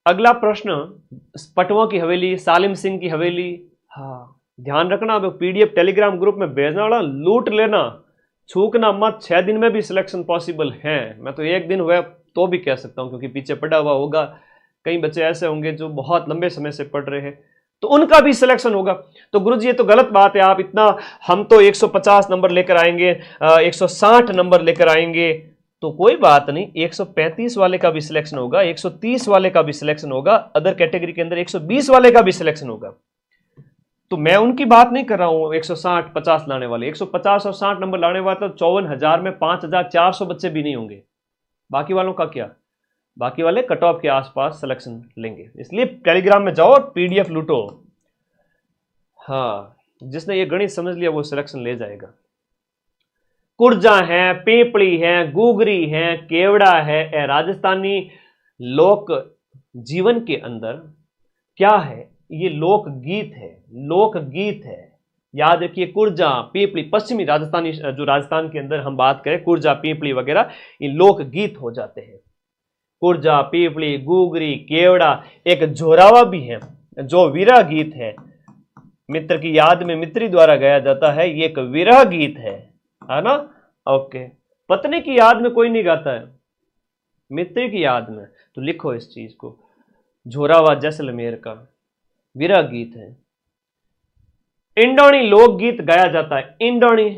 अगला प्रश्न, पटवा की हवेली, सालिम सिंह की हवेली। हाँ, ध्यान रखना, अब पीडीएफ टेलीग्राम ग्रुप में भेजना वाला लूट लेना, छूकना मत। 6 दिन में भी सिलेक्शन पॉसिबल है। मैं तो 1 दिन हुआ तो भी कह सकता हूं, क्योंकि पीछे पड़ा हुआ होगा। कई बच्चे ऐसे होंगे जो बहुत लंबे समय से पढ़ रहे हैं, तो उनका भी सिलेक्शन होगा। तो गुरुजी ये तो गलत बात है, आप इतना, हम तो 150 नंबर लेकर आएंगे, 160 नंबर लेकर आएंगे, तो कोई बात नहीं, 135 वाले का भी सिलेक्शन होगा, 130 वाले का भी सिलेक्शन होगा, अदर कैटेगरी के अंदर 120 वाले का भी सिलेक्शन होगा। तो मैं उनकी बात नहीं कर रहा हूं 160 50 लाने वाले, 150 और 60 नंबर लाने वाले तो 54,000 में 5,400 बच्चे भी नहीं होंगे। बाकी वालों का क्या, बाकी वाले कट ऑफ के आसपास सिलेक्शन लेंगे। इसलिए टेलीग्राम में जाओ और पीडीएफ लूटो। हाँ, जिसने ये गणित समझ लिया वो सिलेक्शन ले जाएगा। कुर्जा है, पेपड़ी है, गुगरी है, केवड़ा है, राजस्थानी लोक जीवन के अंदर क्या है, ये लोकगीत है, लोकगीत है। याद रखिए, कुर्जा, पीपली, पश्चिमी राजस्थानी, जो राजस्थान के अंदर हम बात करें, कुर्जा, पीपली वगैरह, ये लोकगीत हो जाते हैं। कुर्जा, पीपली, गुगरी, केवड़ा। एक जोरावा भी है जो विरह गीत है, मित्र की याद में मित्री द्वारा गाया जाता है, ये एक विरह गीत है ना। ओके, पत्नी की याद में कोई नहीं गाता है, मित्र की याद में। तो लिखो इस चीज को, जोरावा जैसलमेर का विरह गीत है। इंडोनी लोकगीत गाया जाता है, इंडोनी,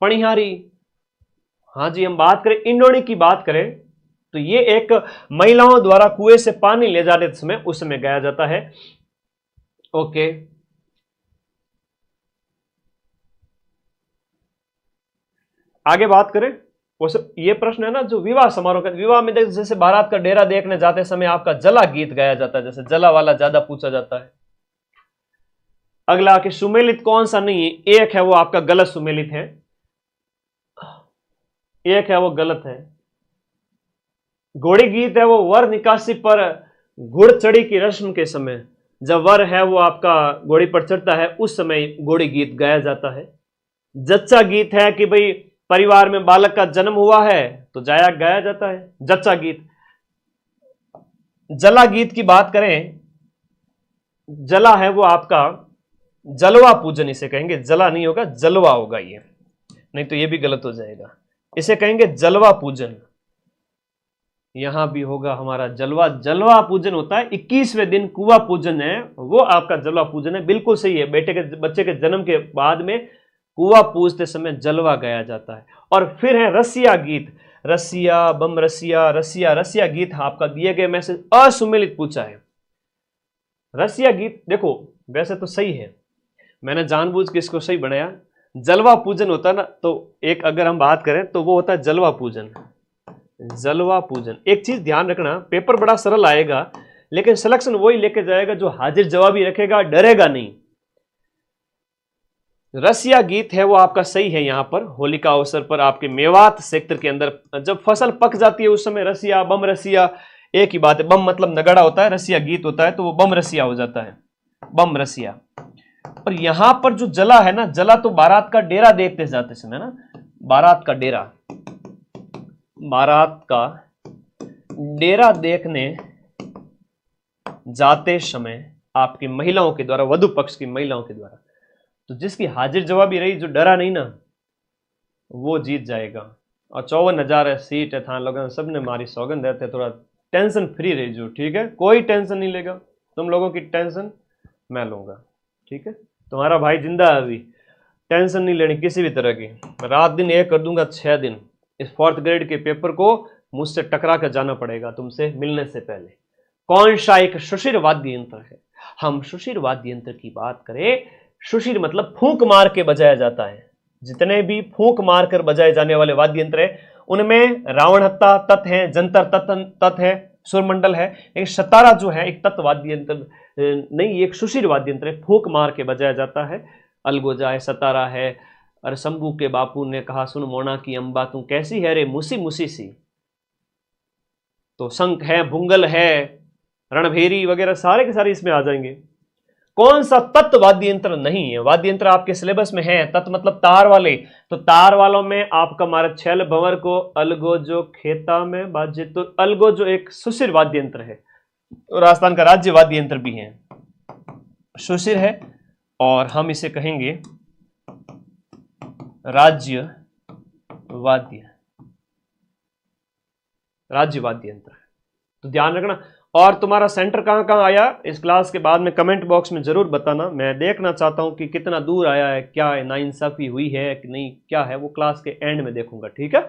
पणिहारी। हाँ जी, हम बात करें इंडोनी की बात करें तो ये एक महिलाओं द्वारा कुएं से पानी ले जाने समय उस समय गाया जाता है। ओके, आगे बात करें, ये प्रश्न है ना जो विवाह समारोह का, विवाह में जैसे बारात का डेरा देखने जाते समय आपका जला गीत गाया जाता है, जैसे जला वाला ज्यादा पूछा जाता है। अगला कि सुमेलित कौन सा नहीं है, एक है वो आपका गलत सुमेलित है, एक है वो गलत है। घोड़ी गीत है वो वर निकासी पर घुड़ चढ़ी की रस्म के समय, जब वर है वो आपका घोड़ी पर चढ़ता है उस समय घोड़ी गीत गाया जाता है। जच्चा गीत है कि भाई परिवार में बालक का जन्म हुआ है तो जाया गाया जाता है, जच्चा गीत। जला गीत की बात करें, जला है वो आपका जलवा पूजन, इसे कहेंगे, जला नहीं होगा, जलवा होगा ये, नहीं तो ये भी गलत हो जाएगा। इसे कहेंगे जलवा पूजन। यहां भी होगा हमारा जलवा, जलवा पूजन होता है 21वें दिन, कुआ पूजन है वो आपका जलवा पूजन है। बिल्कुल सही है, बच्चे के जन्म के बाद में कुआ पूजते समय जलवा गाया जाता है। और फिर है रसिया गीत, रसिया बम रसिया, रसिया, रसिया गीत आपका दिए गए में से असुमेलित पूछा है। रसिया गीत देखो वैसे तो सही है, मैंने जानबूझ के इसको सही बनाया। जलवा पूजन होता है ना, तो एक अगर हम बात करें तो वो होता है जलवा पूजन, जलवा पूजन। एक चीज ध्यान रखना, पेपर बड़ा सरल आएगा लेकिन सिलेक्शन वही लेके जाएगा जो हाजिर जवाबी रखेगा, डरेगा नहीं। रसिया गीत है वो आपका सही है। यहां पर होली का अवसर पर आपके मेवात सेक्टर के अंदर जब फसल पक जाती है उस समय रसिया, बम रसिया, एक ही बात है। बम मतलब नगाड़ा होता है, रसिया गीत होता है, तो वो बम रसिया हो जाता है, बम रसिया। और यहां पर जो जला है ना, जला तो बारात का डेरा देखते जाते समय ना, बारात का डेरा, बारात का डेरा देखने जाते समय आपकी महिलाओं के द्वारा, वधु पक्ष की महिलाओं के द्वारा, तो जिसकी हाजिर जवाबी रही, जो डरा नहीं ना, वो जीत जाएगा। और 54,000 सीट है थान लोगों, सबने मारी सौगंध देते हैं, थोड़ा टेंशन फ्री रही जो, ठीक है, कोई टेंशन नहीं लेगा, तुम लोगों की टेंशन मैं लूंगा, ठीक है। तुम्हारा भाई जिंदा है अभी, टेंशन नहीं लेनी किसी भी तरह की। रात दिन एक कर दूंगा 6 दिन। इस 4th ग्रेड के पेपर को मुझसे टकरा कर जाना पड़ेगा तुमसे मिलने से पहले। कौन सा एक सुशिर वाद्य यंत्र है? हम सुशिर वाद्य यंत्र की बात करें, सुशिर मतलब फूंक मार के बजाया जाता है। जितने भी फूंक मार कर बजाए जाने वाले वाद्य यंत्र है उनमें रावण हत्ता तत् है, जंतर तत् है, सुरमंडल है। एक सतारा जो है एक तत्व वाद्य यंत्र नहीं, एक सुशिर वाद्य यंत्र है, फूंक मार के बजाया जाता है। अलगोजा है, सतारा है। और शंभू के बापू ने कहा सुन मोना की अंबा तू कैसी है रे मुसी मुसी सी। तो शंख है, भुंगल है, रणभेरी वगैरह सारे के सारे इसमें आ जाएंगे। कौन सा तत्व वाद्य यंत्र नहीं है? वाद्य यंत्र आपके सिलेबस में है, तत्व मतलब तार वाले, तो तार वालों में आपका हमारा छल भंवर को अलगोजो खेता में बाजे, तो अलगोजो एक सुशिर वाद्य यंत्र है, तो राजस्थान का राज्य वाद्य यंत्र भी है, सुशिर है, और हम इसे कहेंगे राज्य वाद्य यंत्र है। तो ध्यान रखना। और तुम्हारा सेंटर कहां कहां आया इस क्लास के बाद में कमेंट बॉक्स में जरूर बताना, मैं देखना चाहता हूं कि कितना दूर आया है, क्या है, नाइंसाफी हुई है कि नहीं, क्या है, वो क्लास के एंड में देखूंगा, ठीक है।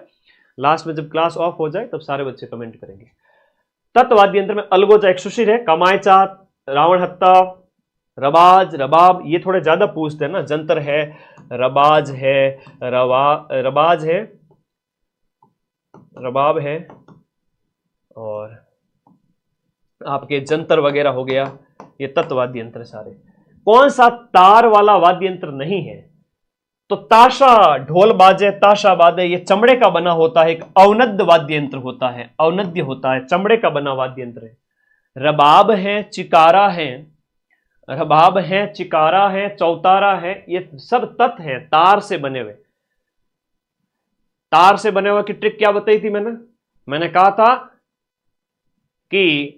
लास्ट में जब क्लास ऑफ हो जाए तब सारे बच्चे कमेंट करेंगे। तत्वाद्य यंत्र में अलगोजा एक सुशिर है, कमायचा, रावण हत्ता, रबाज, रबाब, ये थोड़े ज्यादा पूछते हैं ना, जंतर है, रबाज है, रबाज है, रबाब है, और आपके जंतर वगैरह हो गया, ये तत्वाद्य यंत्र सारे। कौन सा तार वाला वाद्य यंत्र नहीं है? तो ताशा, ढोल बाजे, ताशा बाजे, ये चमड़े का बना होता है, एक अवनद्य वाद्य यंत्र होता है, अवनद्य होता है, चमड़े का बना वाद्य यंत्र है। रबाब है, चिकारा है, रबाब है, चिकारा है, चौतारा है, ये सब तत्व हैं तार से बने हुए। तार से बने हुए की ट्रिक क्या बताई थी मैंने कहा था कि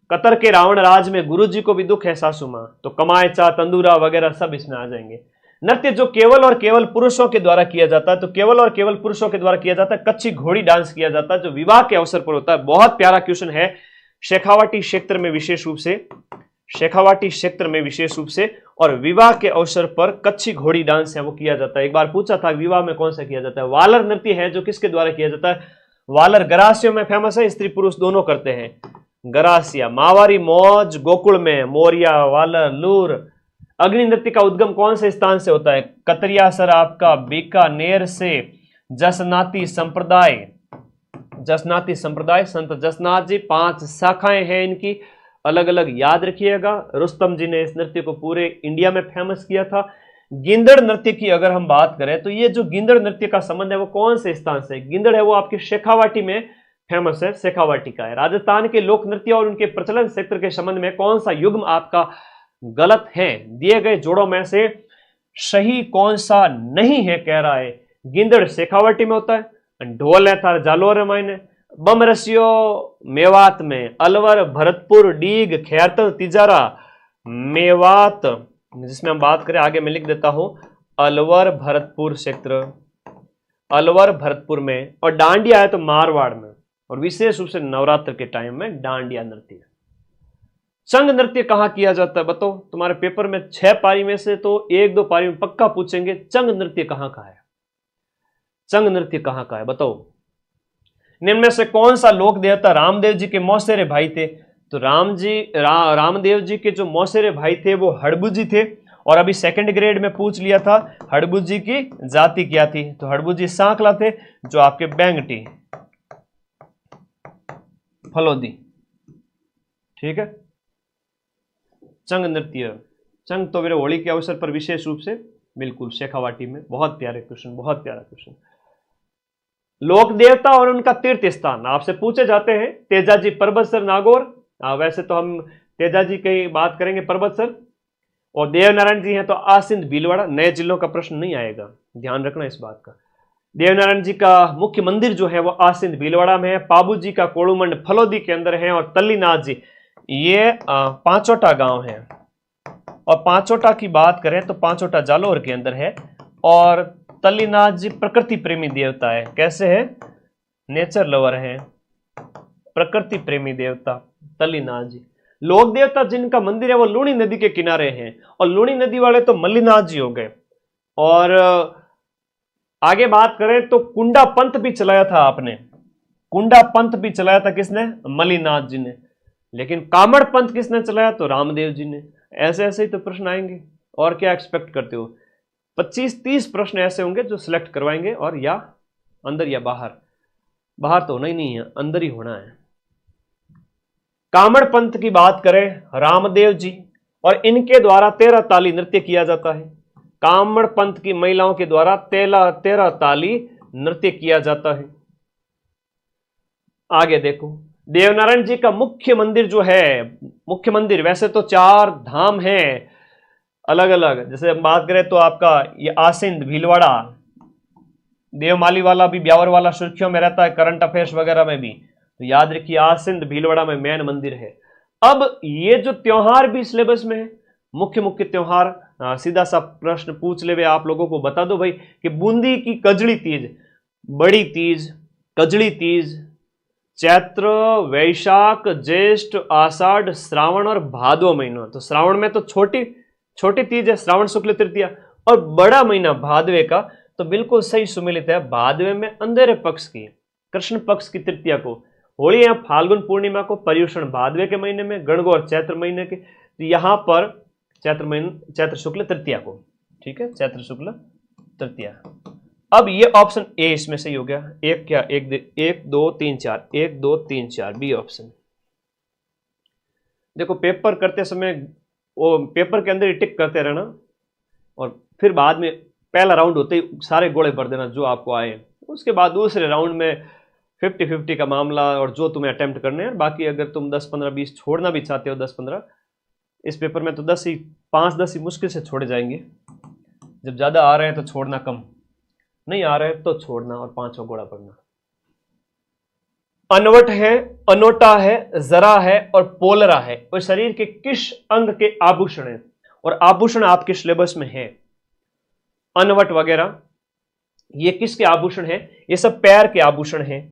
कतर के रावण राज में गुरुजी को भी दुख है सासू मां, तो कमायचा, तंदूरा वगैरह सब इसमें आ जाएंगे। नृत्य जो केवल और केवल पुरुषों के द्वारा किया जाता है, तो केवल और केवल पुरुषों के द्वारा किया जाता है, कच्ची घोड़ी डांस किया जाता है, जो विवाह के अवसर पर होता है। बहुत प्यारा क्वेश्चन है, शेखावाटी क्षेत्र में विशेष रूप से, शेखावाटी क्षेत्र में विशेष रूप से, और विवाह के अवसर पर कच्ची घोड़ी डांस है वो किया जाता है। एक बार पूछा था विवाह में कौन सा किया जाता है? वालर नृत्य है, जो किसके द्वारा किया जाता है? वालर गरासियों में फेमस है, स्त्री पुरुष दोनों करते हैं। गरासिया, मावारी मौज, गोकुल में, मोरिया, वालर, लूर। अग्नि नृत्य का उद्गम कौन से स्थान से होता है? कतरिया सर आपका बीकानेर से। जसनाती संप्रदाय, जसनाती संप्रदाय, संत जसनाथ जी, 5 शाखाएं हैं इनकी, अलग अलग याद रखिएगा। रुस्तम जी ने इस नृत्य को पूरे इंडिया में फेमस किया था। गिंदड़ नृत्य की अगर हम बात करें तो ये जो गिंदड़ नृत्य का संबंध है वो कौन से स्थान से? गिंदड़ है वो आपकी शेखावाटी में फेमस है, शेखावाटी का है। राजस्थान के लोक नृत्य और उनके प्रचलन क्षेत्र के संबंध में कौन सा युग्म आपका गलत है? दिए गए जोड़ों में से सही कौन सा नहीं है कह रहा है। गिंदड़ शेखावाटी में होता है, ढोल है था जालोर मायने, बम रसियो मेवात में, अलवर, भरतपुर, डीग, खैरतल, तिजारा, मेवात, जिसमें हम बात करें आगे मैं लिख देता हूं, अलवर भरतपुर क्षेत्र, अलवर भरतपुर में, और डांडिया है तो मारवाड़ में, और विशेष रूप से नवरात्र के टाइम में डांडिया नृत्य। चंग नृत्य कहां किया जाता है बताओ? तुम्हारे पेपर में 6 पारी में से तो 1-2 पारी में पक्का पूछेंगे, चंग नृत्य कहां का है? चंग नृत्य कहां का है बताओ? निम्न में से कौन सा लोक देवता रामदेव जी के मौसेरे भाई थे? तो रामदेव जी के जो मौसेरे भाई थे वो हड़बुजी थे, और अभी सेकंड ग्रेड में पूछ लिया था हड़बुजी की जाति क्या थी? तो हड़बुजी सांकला थे, जो आपके बैंगटी फलोदी, ठीक है। चंग नृत्य, चंग तो मेरे होली के अवसर पर विशेष रूप से बिल्कुल शेखावाटी में। बहुत प्यारे क्वेश्चन, बहुत प्यारा क्वेश्चन। लोक देवता और उनका तीर्थ स्थान आपसे पूछे जाते हैं। तेजाजी पर्वतसर नागौर, वैसे तो हम तेजाजी की बात करेंगे पर्वतसर, और देवनारायण जी हैं तो आसिंद भीलवाड़ा। नए जिलों का प्रश्न नहीं आएगा, ध्यान रखना इस बात का। देवनारायण जी का मुख्य मंदिर जो है वो आसिंद भीलवाड़ा में है। पाबू जी का कोड़ूमंड फलोदी के अंदर है, और तल्लीनाथ जी ये पांचोटा गांव है। और पांचोटा की बात करें तो पांचोटा जालोर के अंदर है। और तल्लीनाथ जी प्रकृति प्रेमी देवता है। कैसे है? नेचर लवर है, प्रकृति प्रेमी देवता तल्लीनाथ जी। लोक देवता जिनका मंदिर है वो लूणी नदी के किनारे हैं, और लूणी नदी वाले तो मल्लीनाथ जी हो गए। और आगे बात करें तो कुंडा पंथ भी चलाया था आपने, कुंडा पंथ भी चलाया था किसने? मल्लीनाथ जी ने। लेकिन कामड़ पंथ किसने चलाया? तो रामदेव जी ने। ऐसे ऐसे ही तो प्रश्न आएंगे, और क्या एक्सपेक्ट करते हो? 25-30 प्रश्न ऐसे होंगे जो सिलेक्ट करवाएंगे, और या अंदर या बाहर। बाहर तो होना ही नहीं है, अंदर ही होना है। कामड़ पंथ की बात करें, रामदेव जी, और इनके द्वारा 13 ताली नृत्य किया जाता है। कामड़ पंथ की महिलाओं के द्वारा 13 ताली नृत्य किया जाता है। आगे देखो, देवनारायण जी का मुख्य मंदिर जो है, मुख्य मंदिर वैसे तो 4 धाम हैं अलग अलग, जैसे बात करें तो आपका ये आसिंद भीलवाड़ा, देवमाली वाला भी, ब्यावर वाला सुर्खियों में रहता है करंट अफेयर्स वगैरह में भी, तो याद रखिए आसिंद भीलवाड़ा में मेन मंदिर है। अब ये जो त्योहार भी सिलेबस में है, मुख्य मुख्य त्योहार, सीधा सा प्रश्न पूछ ले आप लोगों को, बता दो भाई कि बूंदी की कजड़ी तीज, बड़ी तीज, कजड़ी तीज, चैत्र, वैशाख, ज्येष्ठ, आषाढ़, श्रावण और भादो महीना। तो श्रावण में तो छोटी छोटी तीज है, श्रावण शुक्ल तृतीया, और बड़ा महीना भादवे का तो बिल्कुल सही सुमिलित है, भादवे में अंधेरे पक्ष की, कृष्ण पक्ष की तृतीया को, होली या फाल्गुन पूर्णिमा को, पर्युषण भादवे के महीने में, गणगौर चैत्र महीने के, तो यहां पर चैत्र शुक्ल तृतीया को, ठीक है, चैत्र शुक्ल तृतीया। अब ये ऑप्शन ए इसमें सही हो गया, एक क्या, एक दो तीन चार, 1 2 3 4 बी ऑप्शन। देखो पेपर करते समय वो पेपर के अंदर ही टिक करते रहना, और फिर बाद में पहला राउंड होते ही सारे गोले भर देना जो आपको आए, उसके बाद दूसरे राउंड में 50-50 का मामला, और जो तुम्हें अटेम्प्ट करने हैं। बाकी अगर तुम 10 15 20 छोड़ना भी चाहते हो, 10 15 इस पेपर में, तो 5-10 ही मुश्किल से छोड़े जाएंगे। जब ज्यादा आ रहे हैं तो छोड़ना कम, नहीं आ रहे तो छोड़ना और 5वां गोला भरना। अनवट है, अनोटा है, जरा है और पोलरा है, और शरीर के किस अंग के आभूषण है, और आभूषण आपके सिलेबस में है। अनवट वगैरह ये किसके आभूषण है, ये सब पैर के आभूषण हैं,